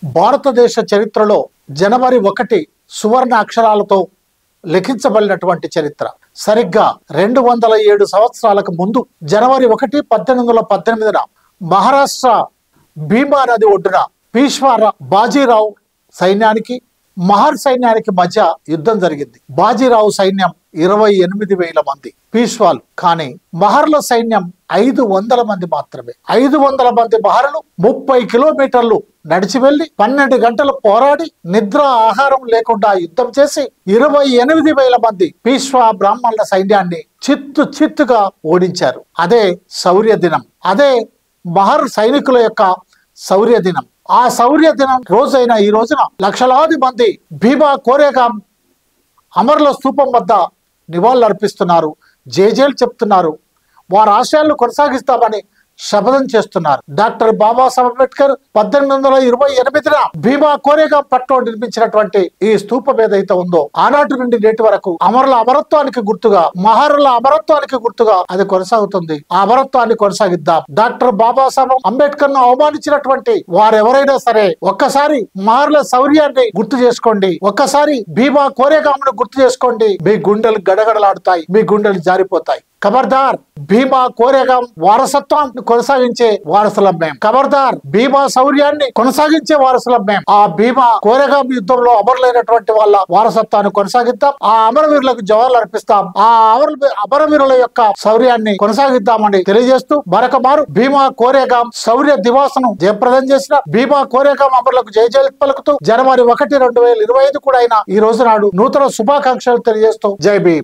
భారతదేశ చరిత్రలో జనవరి 1 సువర్ణ అక్షరాలతో లిఖించబడినటువంటి చరిత్ర. సరిగ్గా 207 సంవత్సరాలకు ముందు జనవరి 1, 1818 మహారాష్ట్ర భీమా నది ఒడ్డున పీష్వా బాజీరావు సైన్యానికి మహర్ సైన్యానికి మధ్య యుద్ధం జరిగింది. బాజీరావు సైన్యం 28,000 మంది పీష్వాలు, కానీ మహర్ల సైన్యం 500 మంది మాత్రమే. 500 మంది మహర్లు 30 కిలోమీటర్లు నడిచి వెళ్లి 12 గంటలు పోరాడి నిద్ర ఆహారం లేకుండా యుద్ధం చేసి 28,000 మంది పీష్వా బ్రాహ్మణుల సైన్యాన్ని చిత్తుగా ఓడించారు. అదే శౌర్య దినం, అదే మహర్ సైనికుల యొక్క శౌర్య దినం. ఆ శౌర్య దినం రోజైన ఈ రోజున లక్షలాది మంది భీమా కోరేగాం అమరుల స్తూపం వద్ద నివాళులు అర్పిస్తున్నారు, జేజేలు చెప్తున్నారు, వారి ఆశయాలను కొనసాగిస్తామని శపథం చేస్తున్నారు. డాక్టర్ బాబాసాహెబ్ అంబేద్కర్ 1828 భీమా కోరేగాం పట్టణంలో నిర్మించినటువంటి ఈ స్తూపం ఏదైతే ఉందో ఆనాటి నుండి నేటి వరకు అమరుల అమరత్వానికి గుర్తుగా, మహారుల అమరత్వానికి గుర్తుగా అది కొనసాగుతుంది. ఆ అమరత్వాన్ని కొనసాగిద్దాం. డాక్టర్ బాబాసాహెబ్ అంబేద్కర్ ను అవమానించినటువంటి వారెవరైనా సరే ఒక్కసారి మహారుల శౌర్యాన్ని గుర్తు చేసుకోండి, ఒక్కసారి భీమా కోరేగాంను గుర్తు చేసుకోండి. మీ గుండెలు గడగడలాడుతాయి, మీ గుండెలు జారిపోతాయి. ఖబర్దార్, భీమా కోరేగాం వారసత్వాన్ని కొనసాగించే వారసులం మేం. ఖబర్దార్, భీమా శౌర్యాన్ని కొనసాగించే వారసులం మేం. ఆ భీమా కోరేగాం యుద్ధంలో అమరులైనటువంటి వాళ్ళ వారసత్వాన్ని కొనసాగిద్దాం. ఆ అమరవీరులకు జవాహర్లు అర్పిస్తాం. ఆ అమరవీరుల యొక్క శౌర్యాన్ని కొనసాగిద్దామని తెలియజేస్తూ మరొక మారు భీమా కోరేగాం శౌర్య దివాసను జయప్రదం చేసిన భీమా కోరేగాం అమరులకు జయజయలు పలుకుతూ జనవరి 1, 2025 కూడా అయిన ఈ రోజు నాడు నూతన శుభాకాంక్షలు తెలియజేస్తూ జై భీమ్.